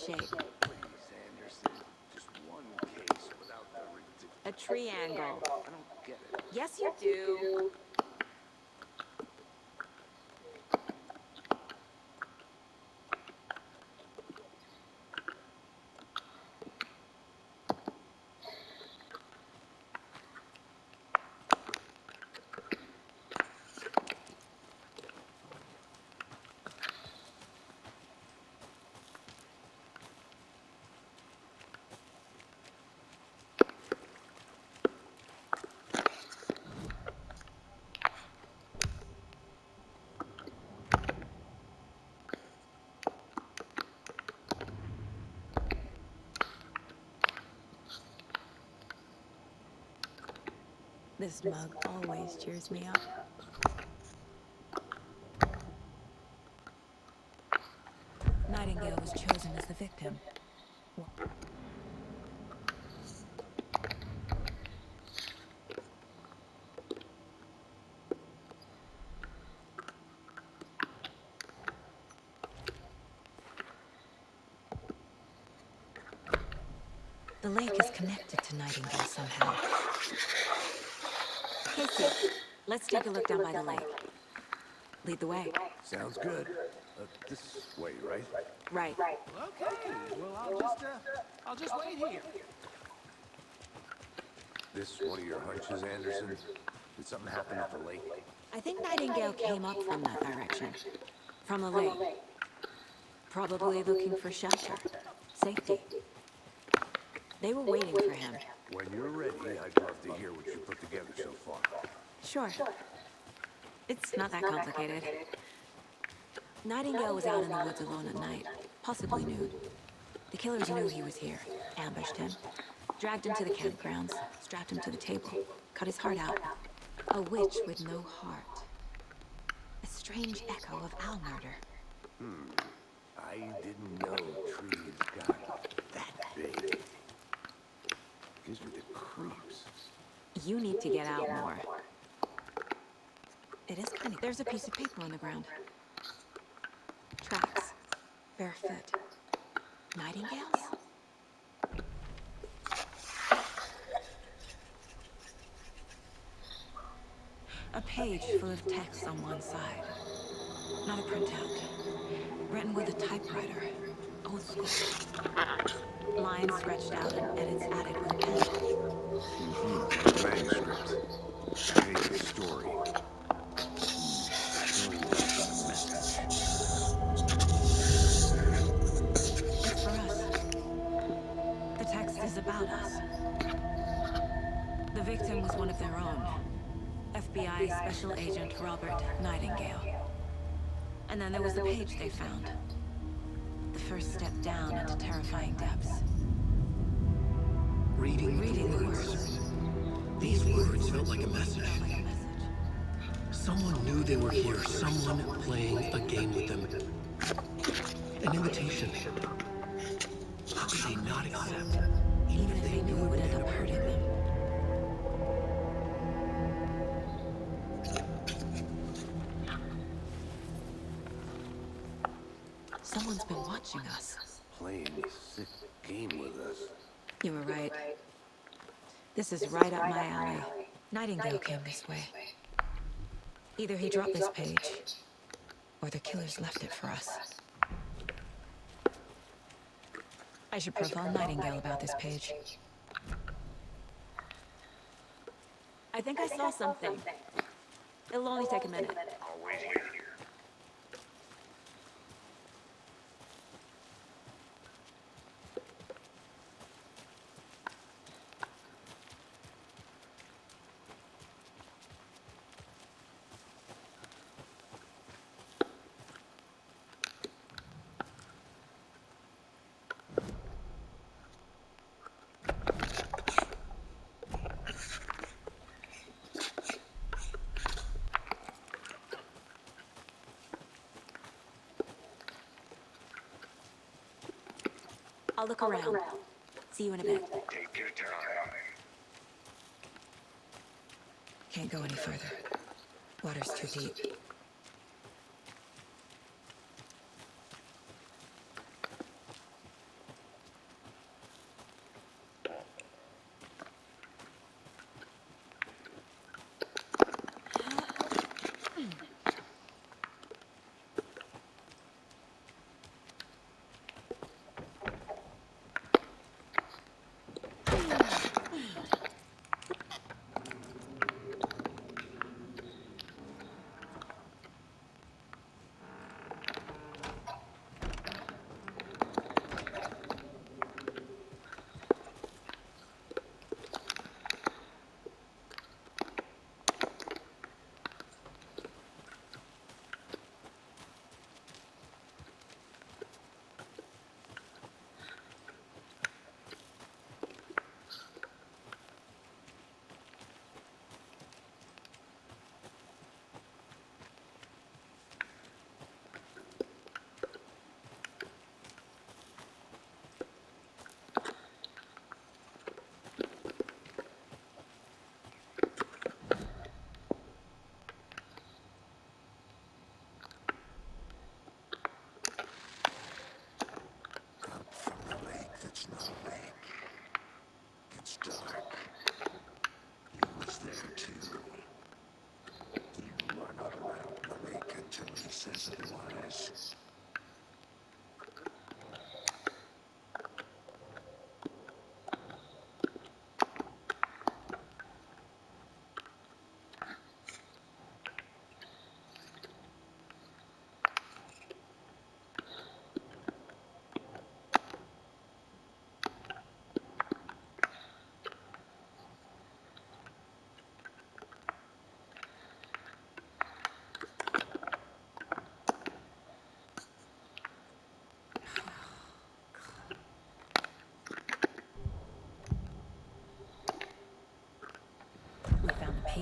shape? Please, Anderson. Just one case without the A triangle. I don't get it. Yes, you do. This mug always cheers me up. Nightingale was chosen as the victim. The lake is connected to Nightingale somehow. Casey, let's take a look down by the lake. Lead the way. Sounds good. This way, right? Right. Okay, well, I'll just wait here. This one of your hunches, Anderson? Did something happen at the lake? I think Nightingale came up from that direction. From the lake. Probably looking for shelter. Safety. They were waiting for him. When you're ready, I'd love to hear what you put together so far. Sure. It's not that complicated. Nightingale was out in the woods alone at night, possibly nude. The killers knew he was here, ambushed him, dragged him to the campgrounds, strapped him to the table, cut his heart out. A witch with no heart. A strange echo of owl murder. I didn't know trees got that big. Gives me the creeps. You need to get out more. It is kind of... There's a piece of paper on the ground. Tracks. Barefoot. Nightingales? A page full of text on one side. Not a printout. Written with a typewriter. Old school. Lines stretched out and edits added with a pen. Manuscript. Maybe a story. Story with a message. It's for us. The text is about us. The victim was one of their own. FBI Special Agent Robert Nightingale. And then there was the page they found. The first step down into terrifying depths. Reading the words. These words felt like a message. Someone knew they were here. Someone playing a game with them. An invitation. How could they not accept? Even if they knew it would end up hurting them. Someone's been watching us. Playing a sick game with us. You were right. This is right up my alley. Nightingale came this way. Either he dropped this page, or the killers left it for us. I should profile Nightingale about this page. I think I saw something. It'll only take a minute. Always here. I'll look around. See you in a bit. Take your time. Can't go any further. Water's too deep.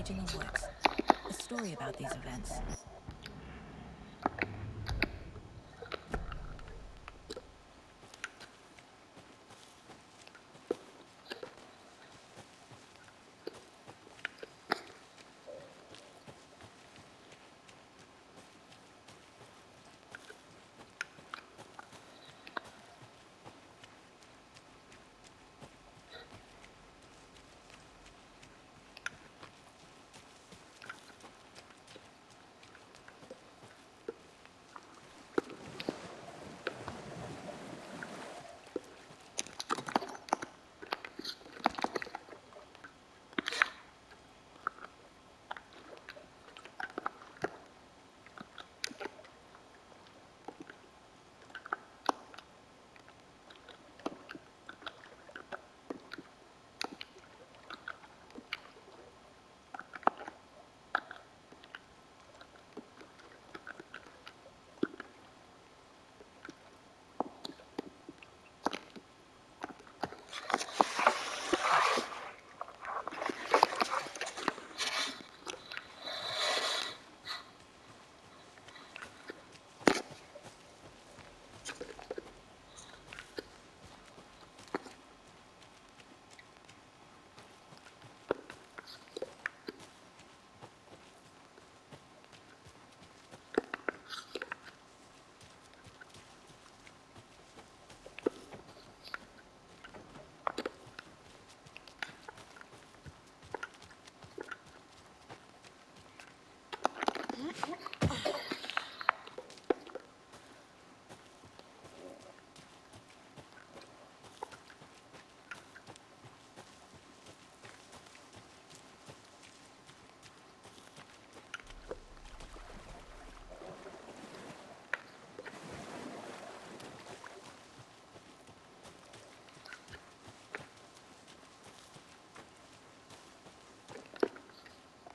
page in the woods. A story about these events.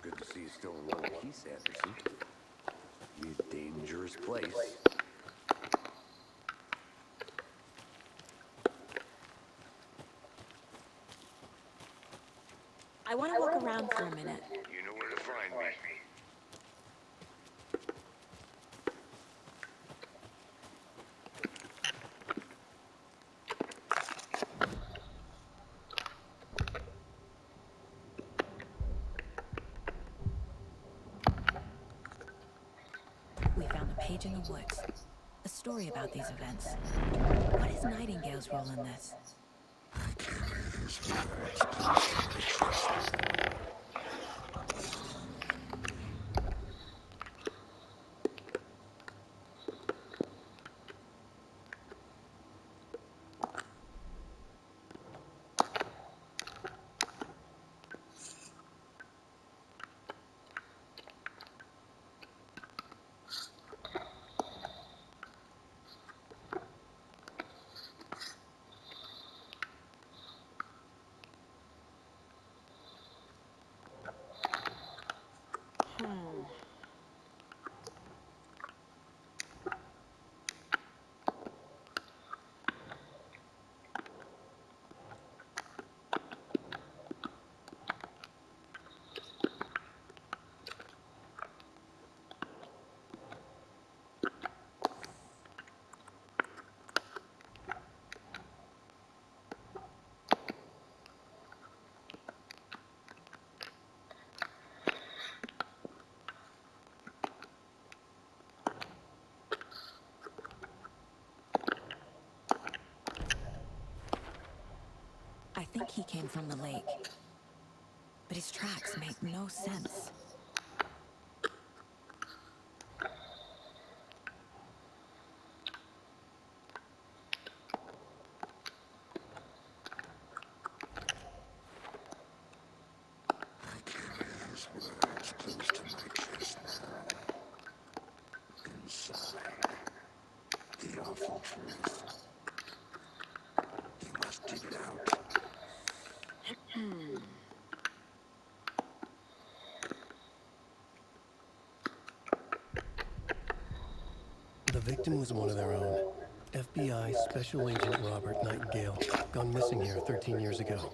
Good to see you still in one piece, Anderson. You dangerous place. I want to walk around for a minute. You know where to find me. We found a page in the woods. A story about these events. What is Nightingale's role in this? I think he came from the lake. But his tracks make no sense. The awful truth. You must dig it out. The victim was one of their own. FBI Special Agent Robert Nightingale, gone missing here 13 years ago.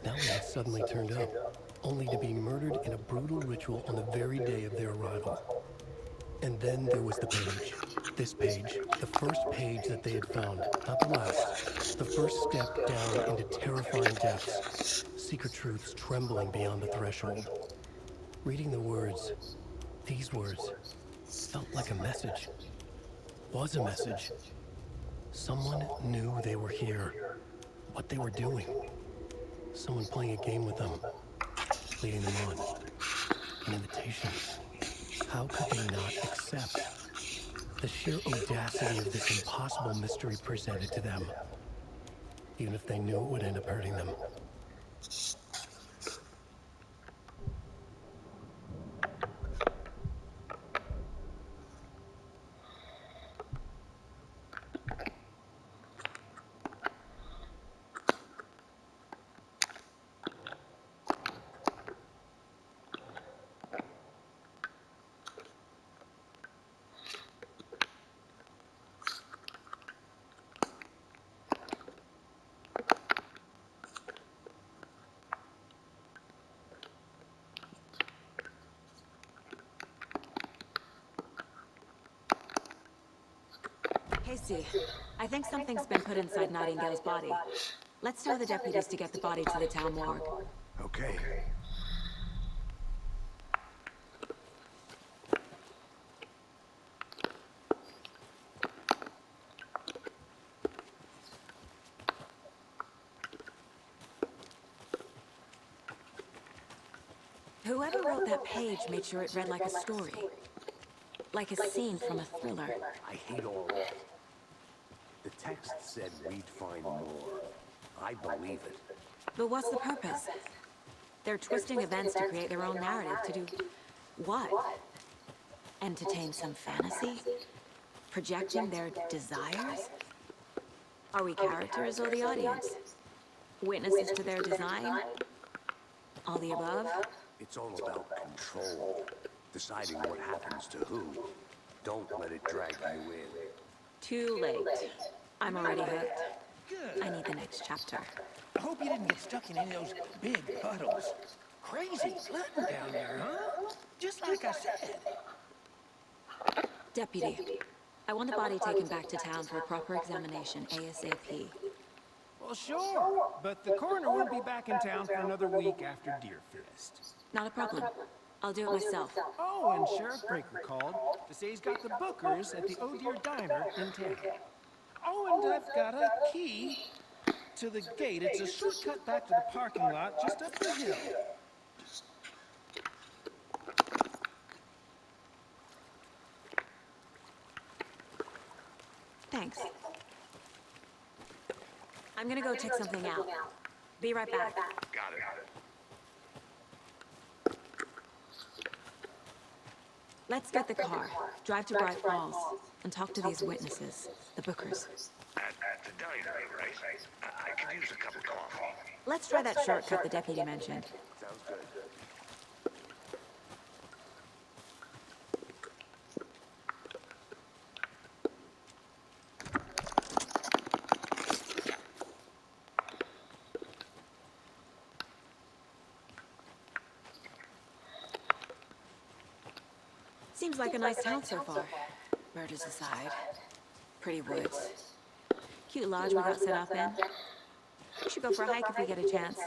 Now he had suddenly turned up, only to be murdered in a brutal ritual on the very day of their arrival. And then there was the page. This page, the first page that they had found, not the last. The first step down into terrifying depths. Secret truths trembling beyond the threshold. Reading the words, these words, felt like a message. Was a message. Someone knew they were here. What they were doing. Someone playing a game with them. Leading them on. An invitation. How could they not accept? The sheer audacity of this impossible mystery presented to them. Even if they knew it would end up hurting them. Casey, I think something's been put inside Nightingale's body. Let's tell the deputies to get the body to the town morgue. Okay. Whoever wrote that page made sure it read like a story. Like a scene from a thriller. I hate all that. The text said we'd find more. I believe it. But what's the purpose? They're twisting events to create their own narrative. To do what? Entertain some fantasy? Projecting their desires? Are we characters or the audience? Witnesses to their design? All the above? It's all about control. Deciding what happens to who. Don't let it drag you in. Too late. I'm already hooked. Good. I need the next chapter. I hope you didn't get stuck in any of those big puddles. Crazy flooding down there, huh? Just like I said. Deputy, I want the body taken back to town for a proper examination, ASAP. Well, sure. But the coroner won't be back in town for another week after Deerfest. Not a problem. I'll do it myself. Oh, and Sheriff Breaker called to say he's got the Bookers at the Oh Dear Diner in town. Oh, and I've got a key to the gate. It's a shortcut back to the parking lot just up the hill. Thanks. I'm gonna go check something out. Be right back. Got it. Let's get the car, drive to Bright Falls, and talk to these witnesses, the Bookers. At the diner, right? I could use a cup of coffee. Let's try that shortcut the deputy mentioned. Sounds good. Seems like a nice town so far. Murders aside. Pretty woods. Cute lodge we got set up in. We should go for a hike if we get a chance.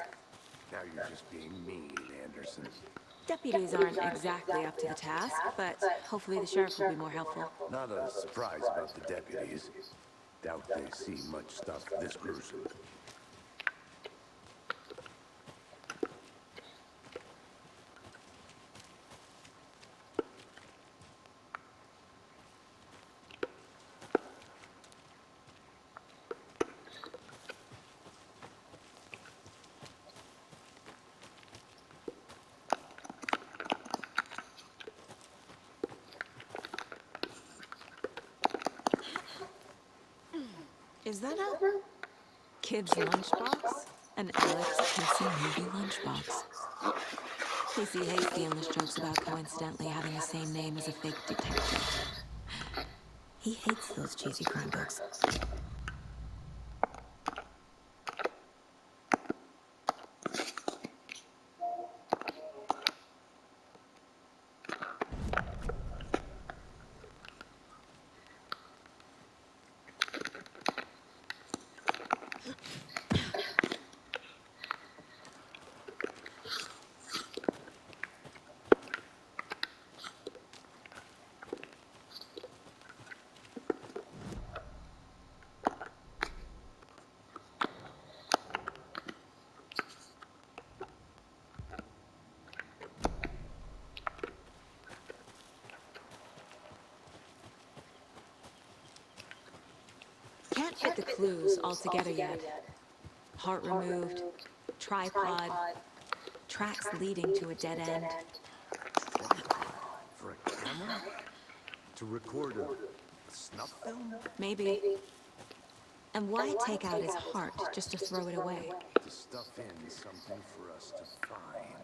Now you're just being mean, Anderson. Deputies aren't exactly up to the task, but hopefully the sheriff will be more helpful. Not a surprise about the deputies. Doubt they see much stuff this gruesome. Is that a kid's lunchbox? An Alex Casey movie lunchbox. Casey hates the endless jokes about coincidentally having the same name as a fake detective. He hates those cheesy crime books. can't fit the clues all together yet. Heart removed, tripod, tracks leading to a dead end. Tripod for a camera? To record a snuff film? Maybe. And why take out his heart just to throw it away? To stuff in something for us to find.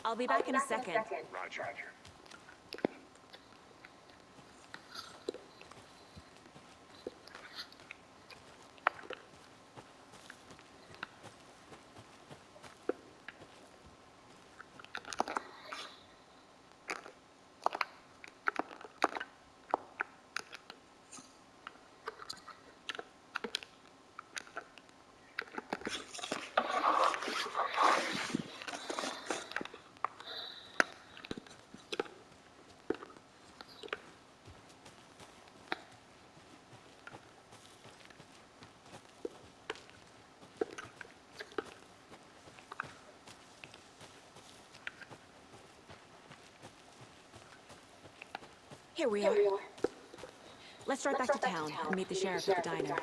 I'll be back in a second. Roger. Here we are. Let's drive back to town and meet the sheriff at the diner.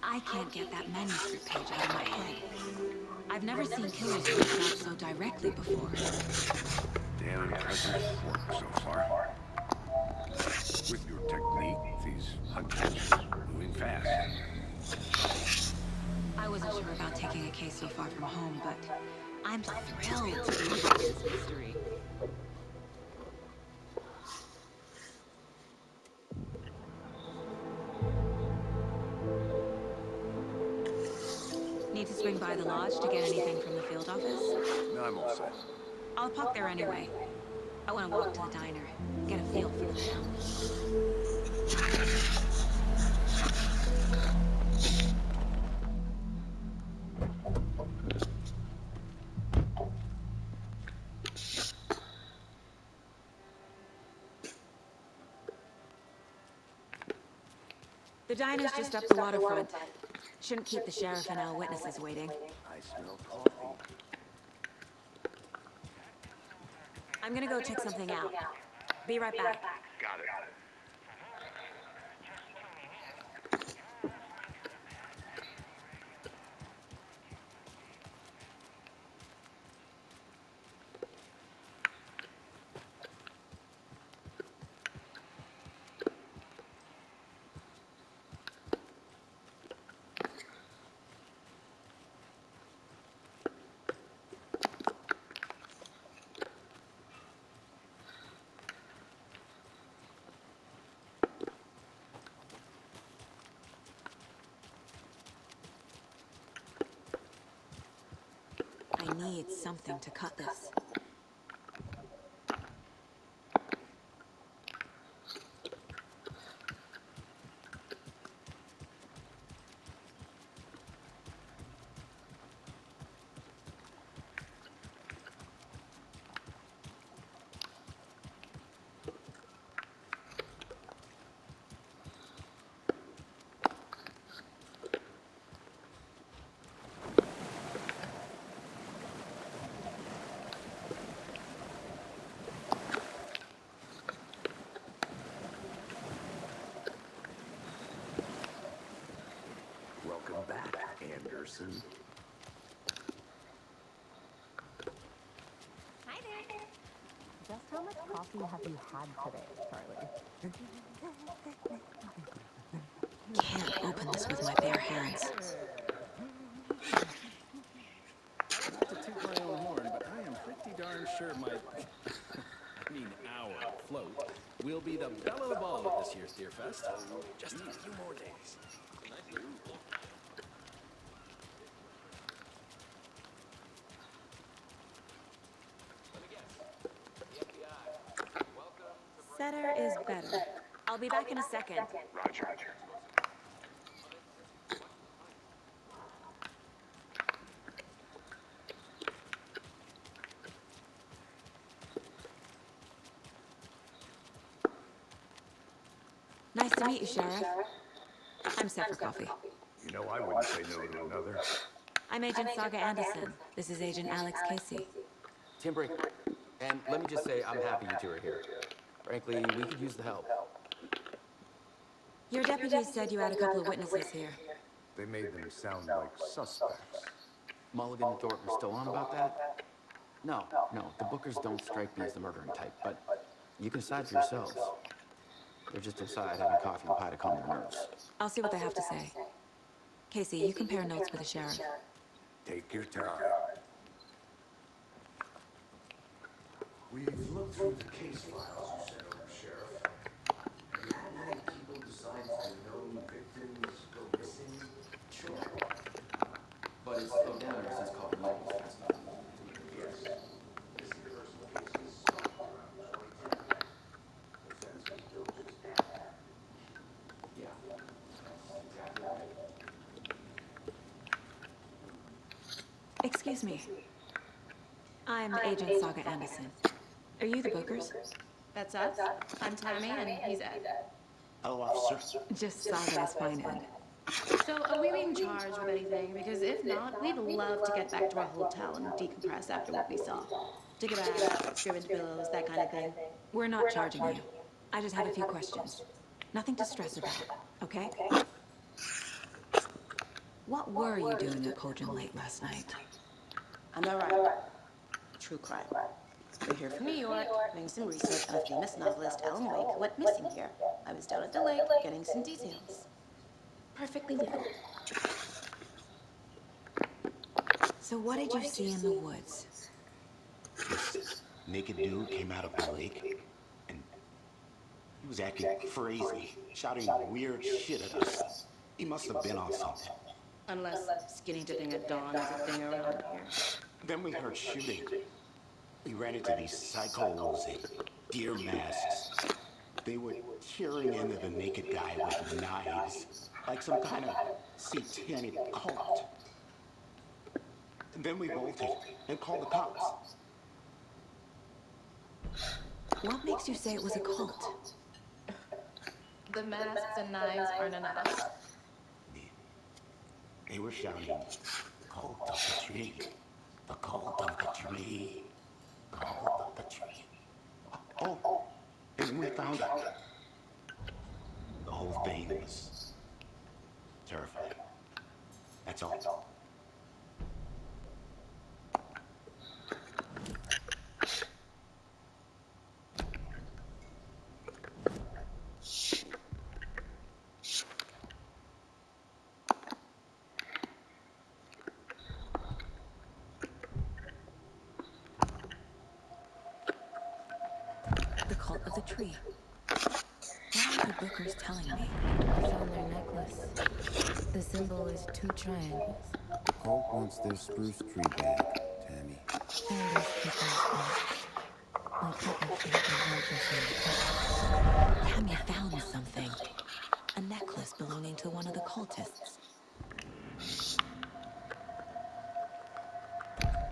I can't get that manuscript page out of my head. I've never seen killers reach out so directly before. Damn impressive work so far. With your technique, these hunters are moving fast. I wasn't sure about taking a case so far from home, but I'm thrilled to be solving this mystery. Need to swing by the lodge to get anything from the field office? No, I'm all set. I'll park there anyway. I want to walk to the diner, get a feel for the town. The diner's just up the waterfront. Shouldn't keep the sheriff and our witnesses waiting. I smell coffee. I'm gonna go check something out. Be right back. Got it. I need something to cut this. Welcome back, Anderson. Hi there. Just how much coffee have you had today, Charlie? Can't open this with my bare hands. Not to toot my own horn, but I am pretty darn sure my, our float will be the belle of the ball at this year's Deer Fest. Just a few more days. better. I'll be back in a second. Roger. Nice to meet you, Sheriff. I'm set for coffee. You know, I wouldn't say no to another. I'm Agent Saga Anderson. This is Agent Alex Casey. Tim Brake. And let me just say, I'm happy you two are here. Frankly, we could use the help. Your deputies said you had a couple of witnesses here. They made them sound like suspects. Mulligan and Thornton are still on about that? No, the Bookers don't strike me as the murdering type, but you can decide for yourselves. They're just inside having coffee and pie to calm their nerves. I'll see what they have to say. Casey, you compare notes with the sheriff. Take your time. We've looked through the case files you sent over, Sheriff. Have you had any people besides the known victims go missing? Sure. But it's slowed down ever since Coffin Lake was fascinated. Yes. Missing personal cases stopped around 2010. The feds can still just add that. Yeah, that's exactly right. Excuse me. I'm Agent Saga Anderson. Are you the Bookers? That's us. I'm Tammy, and he's Ed. Hello, officer. Just Saga is fine, Ed. So, are we being charged with anything? Because if not, we'd love to get back to our hotel and decompress after what we saw. Take a bath, scrimmage pillows, that kind of thing. We're not charging you. I just have a few questions. Nothing to stress about, okay? What were you doing at Cauldron Lake last night? I'm a writer. True crime. We're here from New York, doing some research on a famous novelist, Alan Wake, who went missing here. I was down at the lake, getting some details. Perfectly legal. So what did you see in the woods? This naked dude came out of the lake, and he was acting crazy, shouting weird shit at us. He must have been on something. Unless skinny dipping at dawn is a thing around here. Then we heard shooting. We ran into these psychos in deer masks. They were tearing into the naked guy with knives, like some kind of satanic cult. And then we bolted and called the cops. What makes you say it was a cult? The masks and knives aren't enough. They were shouting, "Cult of the tree, the cult of the tree, cult of the tree." Oh, and we found out. The whole thing was terrifying. That's all. The cult of the tree. What are the Bookers telling me? I found their necklace. The symbol is 2 triangles. The cult wants their spruce tree back, Tammy. And there's people's back. My public can Tammy found something. A necklace belonging to one of the cultists.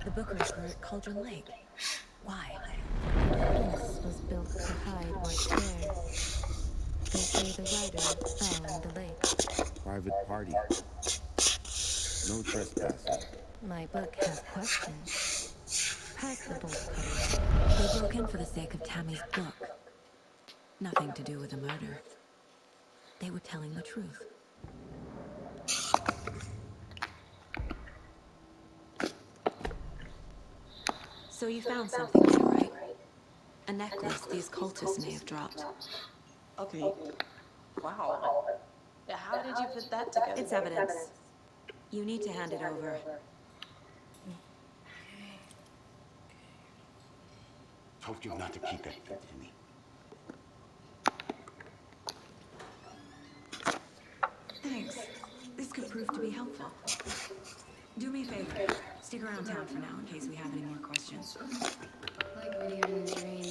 The Bookers were at Cauldron Lake. Why? This was built to hide what's there. They say the writer found the lake. Private party. No trespassing. My book has questions. Pass the bolt cutter. They broke in for the sake of Tammy's book. Nothing to do with the murder. They were telling the truth. So you found something there, right? A necklace these cultists may have dropped. Okay. Wow. How did you put that together? It's evidence. You need to hand it over. Told you not to keep that thing to me. Thanks. This could prove to be helpful. Do me a favor. Stick around town for now in case we have any more questions. Like when you're in a dream.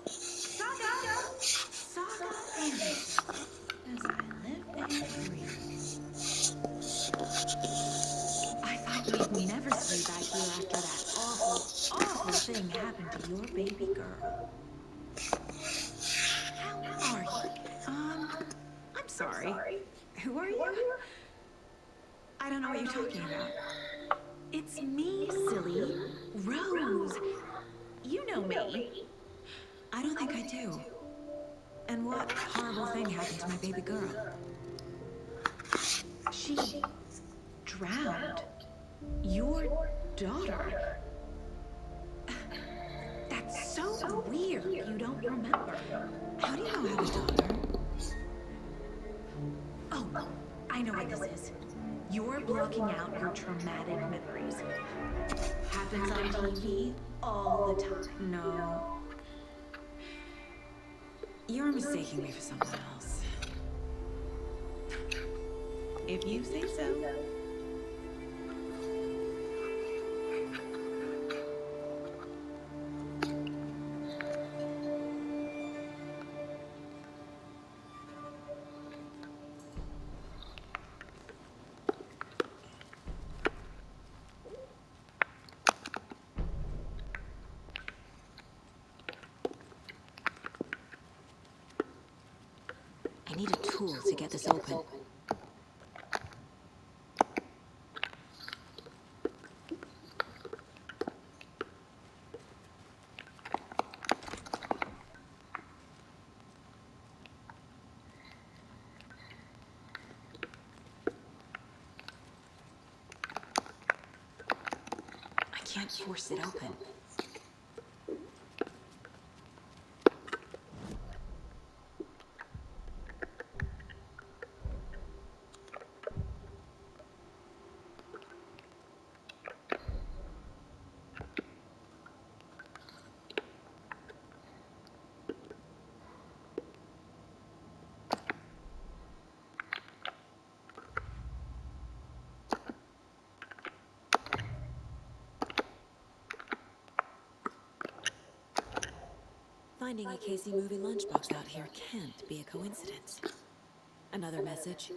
Saga! We'd never see you back here after that awful, awful thing happened to your baby girl. How are you? I'm sorry. Who are you? I don't know what you're talking about. It's me, silly. Rose. You know me. I don't think I do. And what horrible thing happened to my baby girl? She drowned. Your daughter. That's so weird you don't remember. How do you know I have a daughter? Oh, I know what this is. You're blocking out your traumatic memories. Happens on TV all the time. No. You're mistaking me for someone else. If you say so. I need a tool to get this open. I can't force it open. Finding a Casey movie lunchbox out here can't be a coincidence. Another message.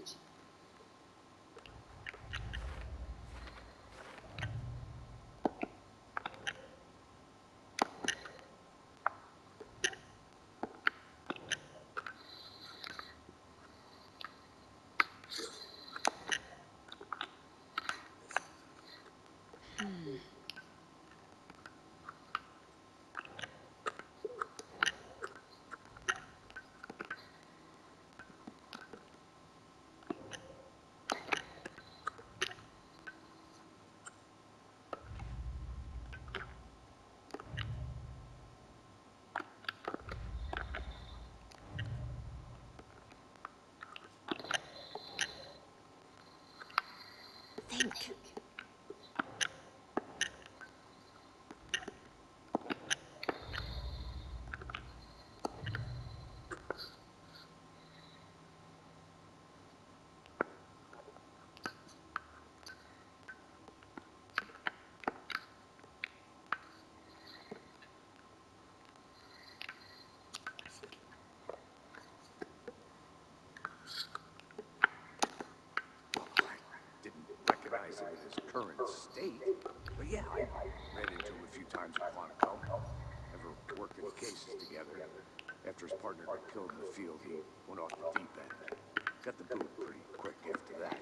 Think. Didn't recognize him in his current state. But yeah, I ran into him a few times at Quantico. Never worked any cases together. After his partner got killed in the field, he went off the deep end. Got the boot pretty quick after that.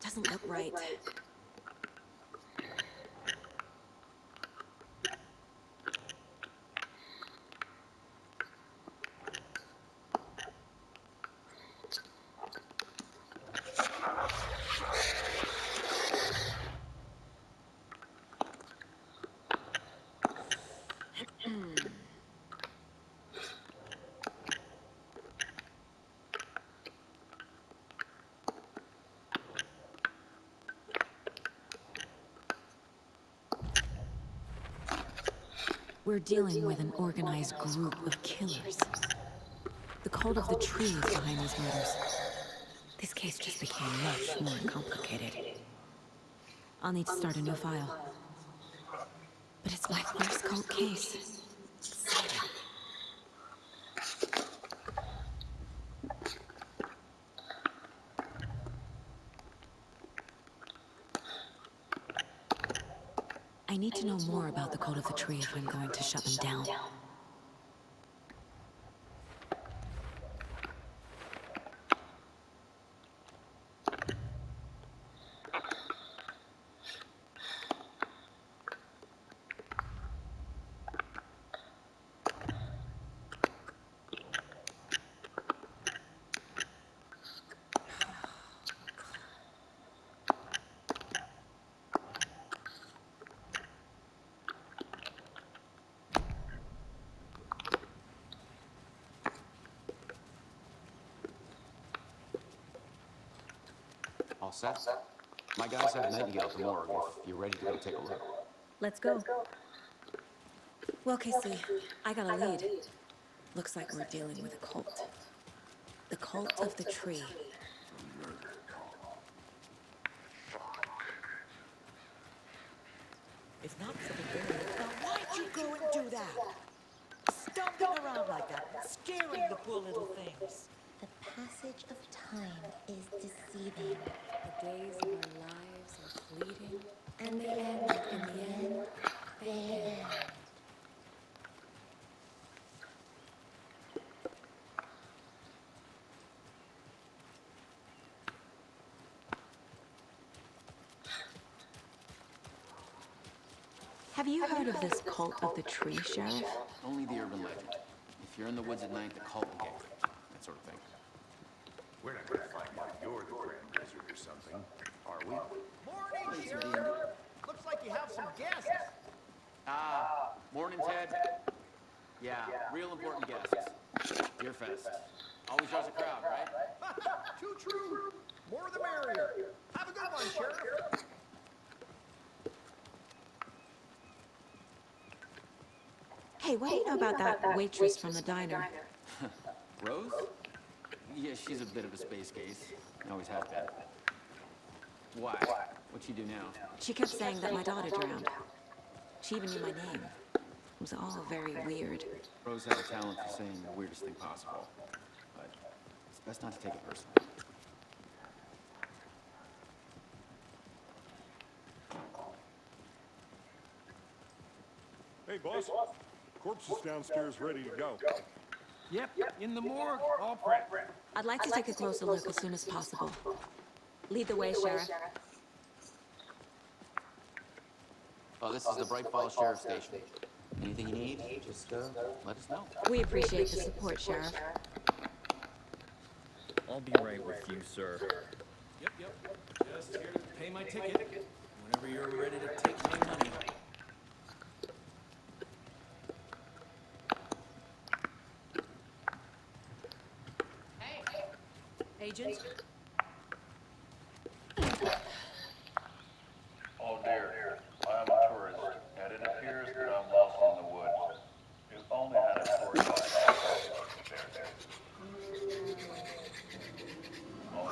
Doesn't look right. We're dealing with an organized group of killers. The cult of the tree is behind these murders. This case just became much more complicated. I'll need to start a new file. But it's my first cult case. Exciting. I need to know more about the cult of the tree if I'm going to shut them down. All set? My guys have Nightingale at the morgue if you're ready to go take a look. Let's go. Well, Casey, I got a lead. Looks like we're dealing with a cult. The cult of the tree. It's not so bad. Now why'd you go and do that? Stomping around like that, scaring the poor little things. The passage of time is deceiving. The days of our lives are fleeting. And they end, in the end, they end. Have you heard of this cult of the tree, Sheriff? Only the urban legend. If you're in the woods at night, the cult will get you. That sort of thing. We're not gonna find out you're the Grand Wizard or something, are we? Morning, Sheriff. Looks like you have some guests. Morning, Ted. Yeah, real important guests. Deerfest. Always draws a crowd, right? Too true. More the merrier. Have a good one, Sheriff. Hey, what do you know about that waitress from the diner? Rose? Yeah, she's a bit of a space case. Always has been. Why? What'd she do now? She kept saying that my daughter drowned. She even knew my name. It was all very weird. Rose has a talent for saying the weirdest thing possible. But it's best not to take it personally. Hey, boss. Corpse is downstairs ready to go. Yep, in the morgue, all prepped. I'd like to take a closer look as soon as possible. Lead the way, Sheriff. Oh, this is the Bright Falls Sheriff Station. Anything you need, just let us know. We appreciate the support, Sheriff. I'll be right with you, sir. Yep. Just here to pay my ticket. Whenever you're ready to take my money. Agent? Oh dear, I am a tourist, and it appears that I'm lost in the woods. You only had a tour guide. Oh,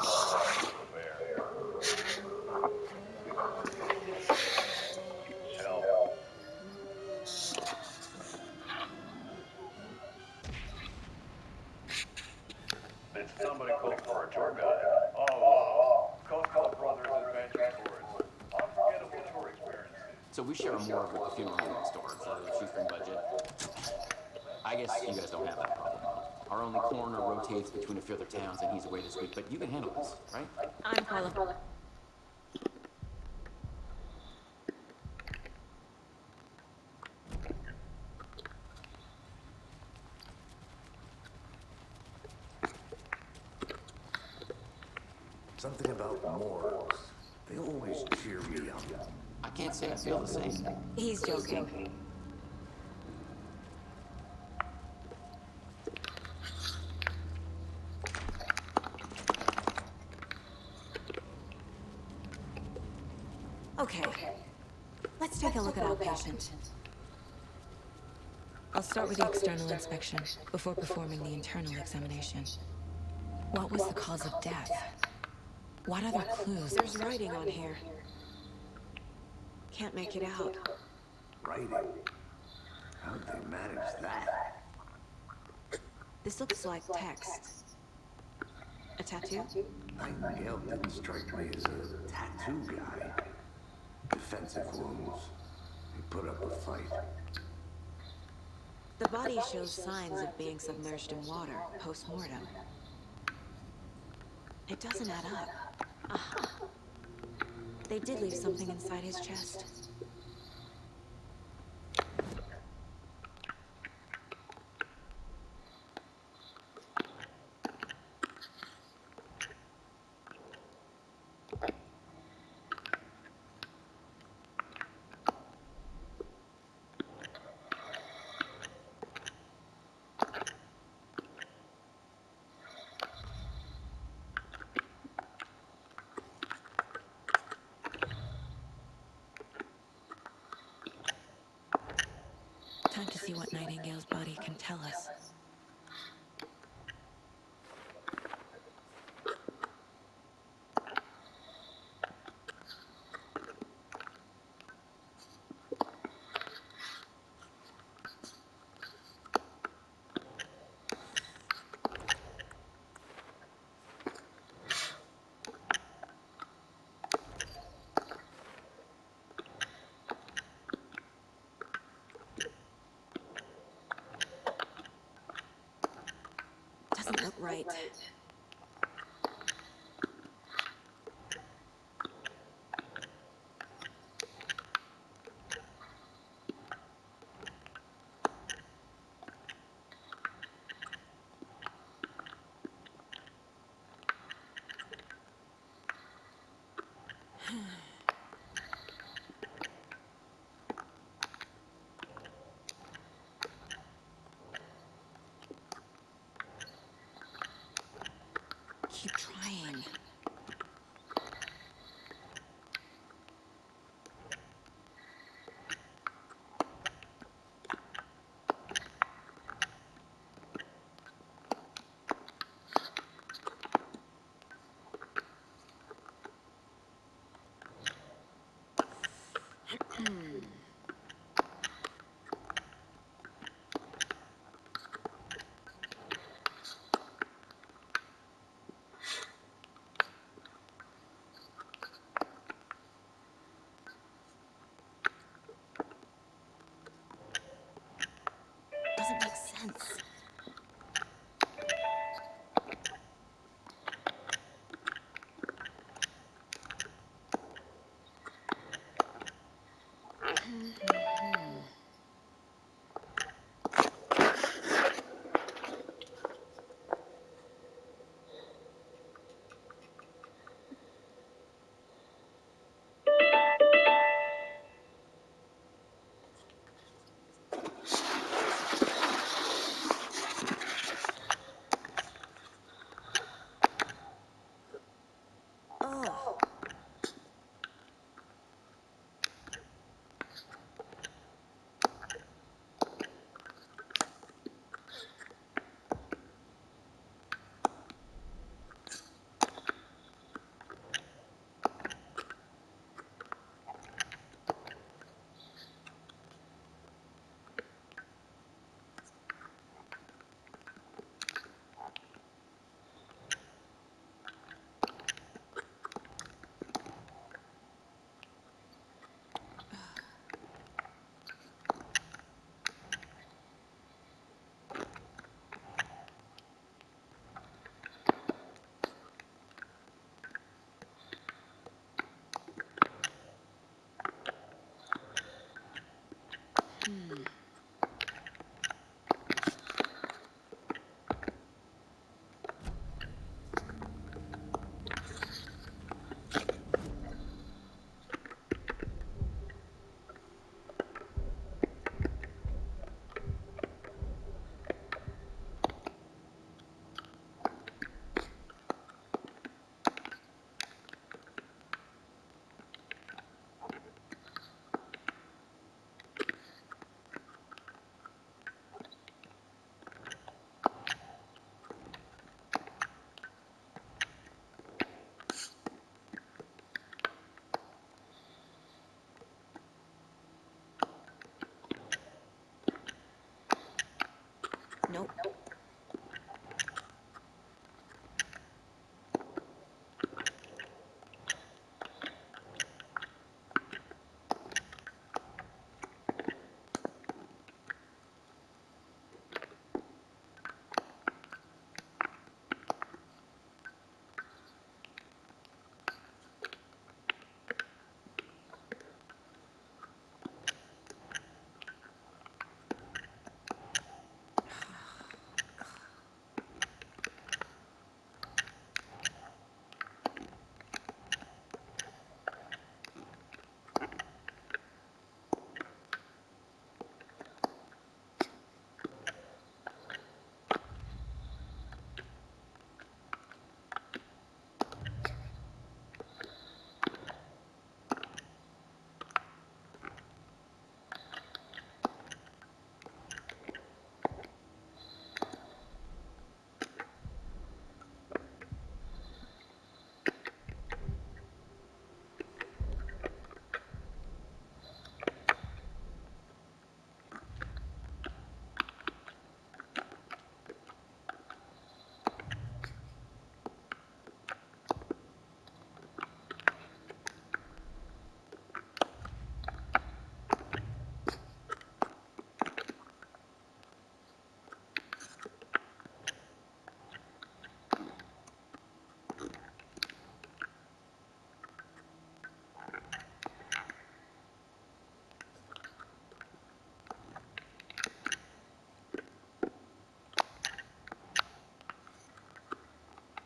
the bear. Help. Did somebody call for a tour guide? Oh, Coco Brothers Adventure Tours. Unforgettable tour experiences. So we share a morgue with the funeral home next door for a shoestring budget. I guess you guys don't have that problem. Our only coroner rotates between a few other towns and he's away this week, but you can handle this, right? I'm Carla. Something about morgues. They always cheer me up. I can't say I feel the same. He's joking. Okay. Let's take a look at our patient. I'll start with the external inspection before performing the internal examination. What was the cause of death? What other clues? There's writing on here. Can't make it out. Writing? How'd they manage that? This looks like text. A tattoo? Nightingale didn't strike me as a tattoo guy. Defensive wounds. He put up a fight. The body shows signs of being submerged in water post-mortem. It doesn't add up. Aha. They did leave something inside his chest. Time to see what Nightingale's body can tell us. Doesn't look right. Keep trying.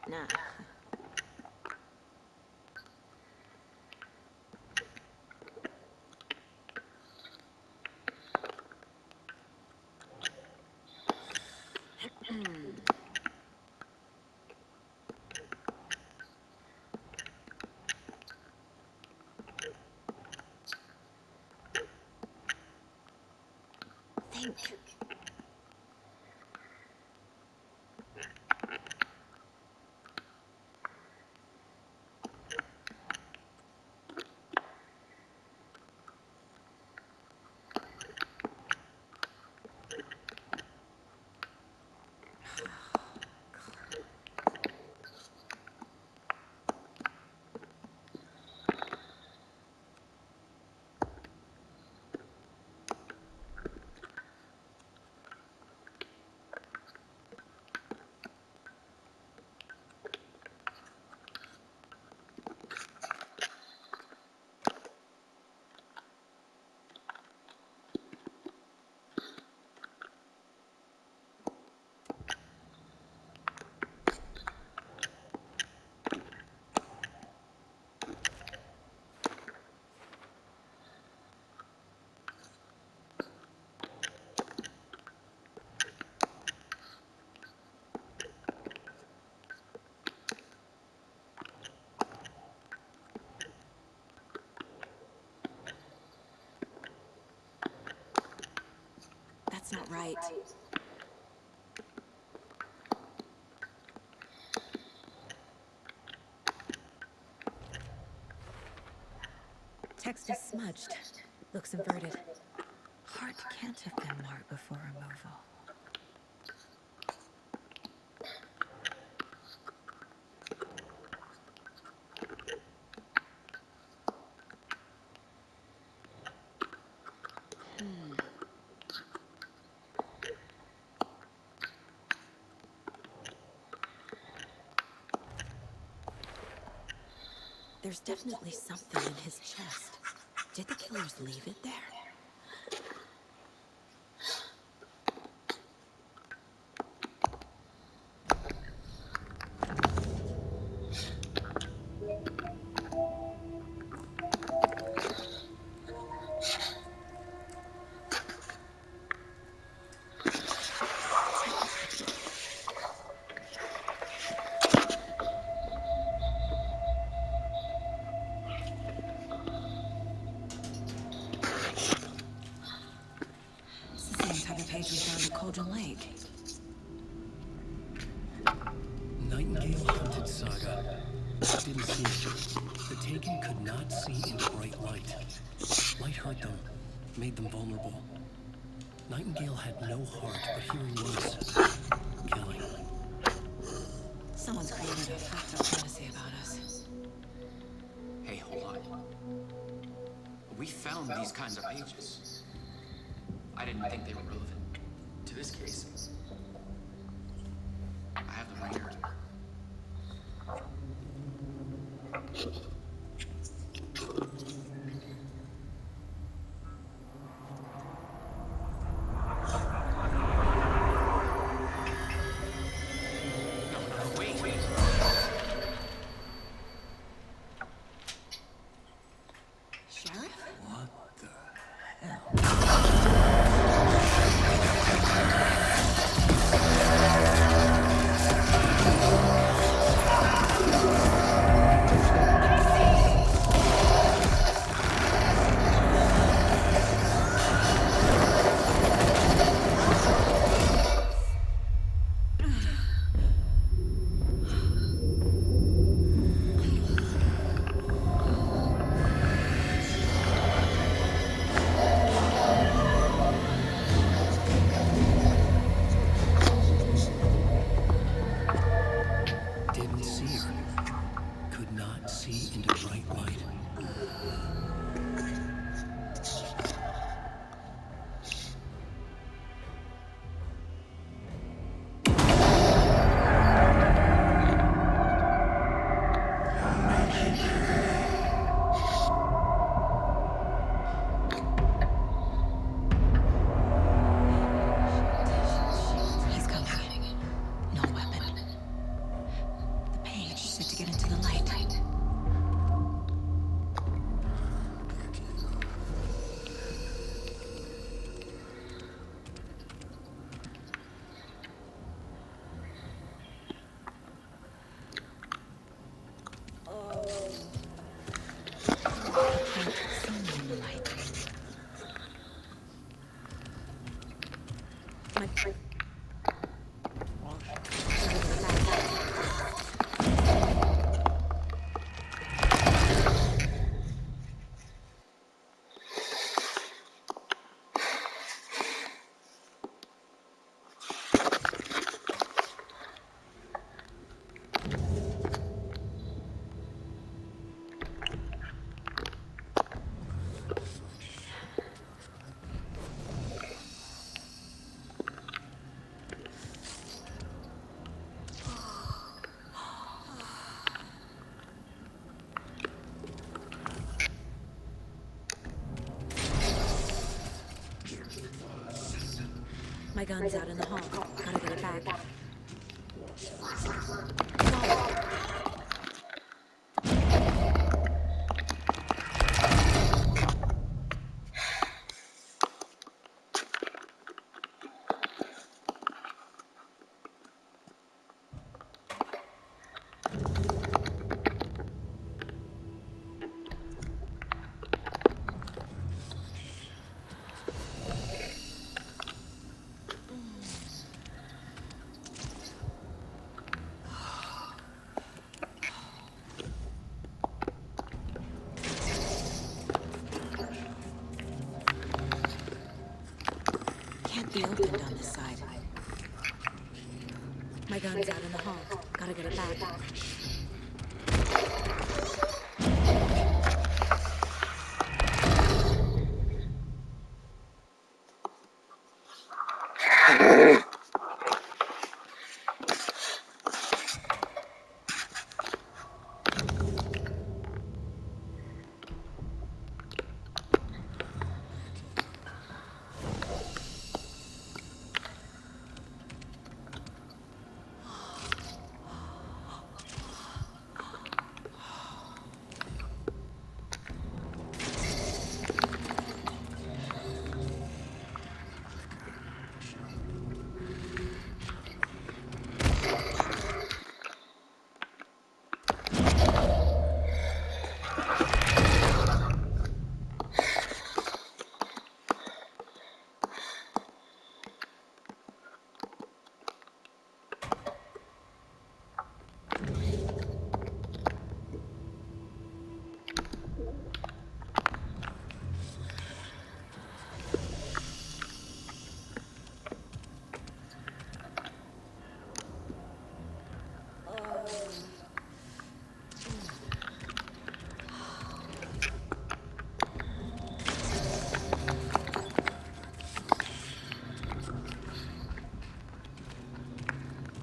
Nah. Think. That's not right. Text is smudged. Looks inverted. Heart can't have been marked before removal. There's definitely something in his chest. Did the killers leave it there? Page we found at Cauldron Lake. Nightingale Hunted Saga. Didn't see it. The Taken could not see in bright light. Light hurt them, made them vulnerable. Nightingale had no heart, but here he was, killing. Someone's created a fucked up fantasy about us. Hey, hold on. We found these kinds of pages. I didn't think they were relevant to this case. I have them right here. gun's out in the hall. Gotta get it back. Can't be opened on this side. My gun's out in the hall. Gotta get it back.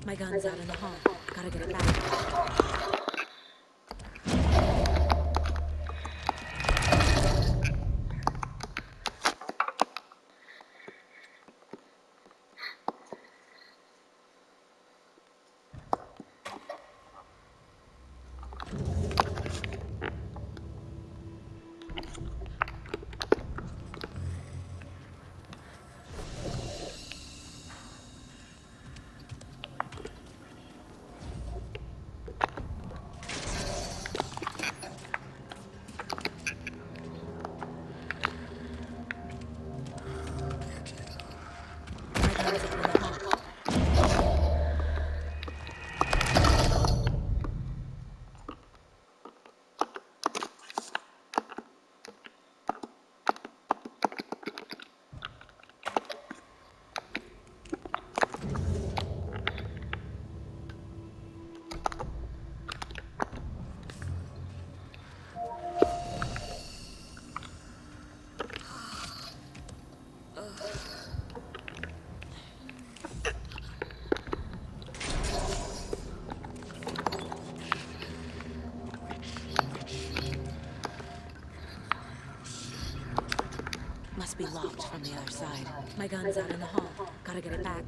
My gun's out in the hall. Gotta get it back. Must be locked from the other side. My gun's out in the hall. Gotta get it back.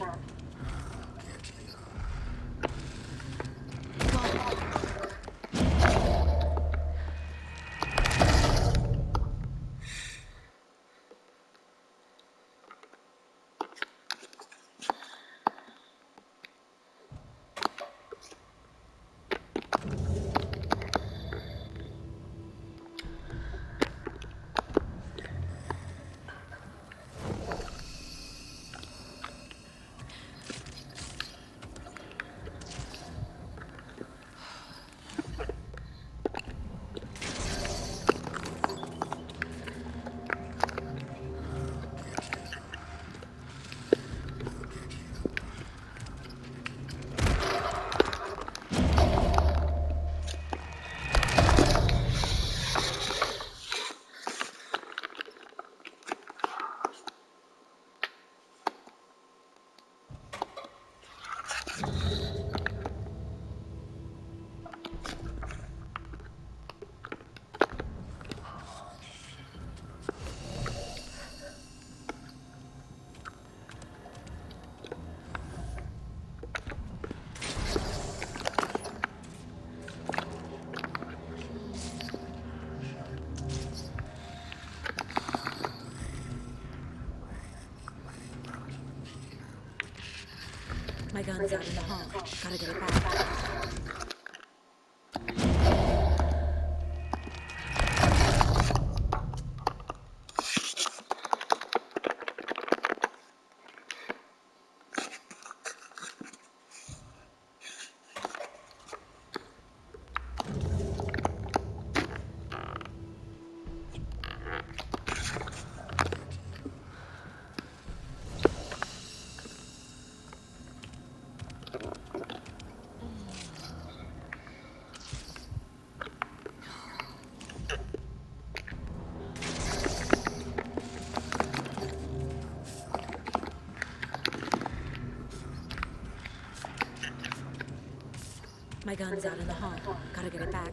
gun's out in the hall. Gotta get it back. My gun's out in the hall. Gotta get it back.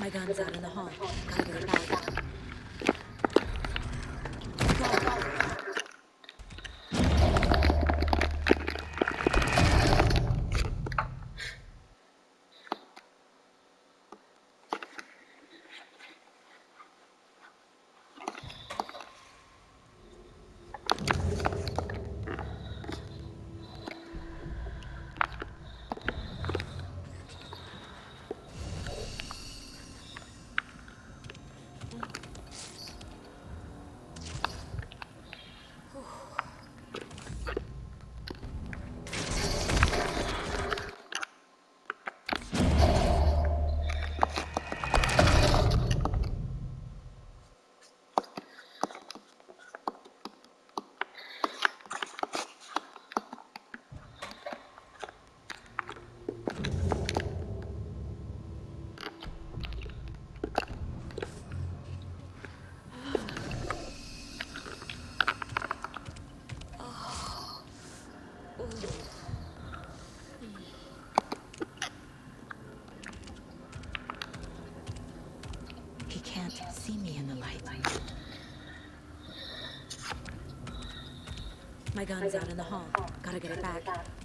My gun's out in the hall. Gotta get it back. He can't see me in the light. My gun's out in the hall. Gotta get it back.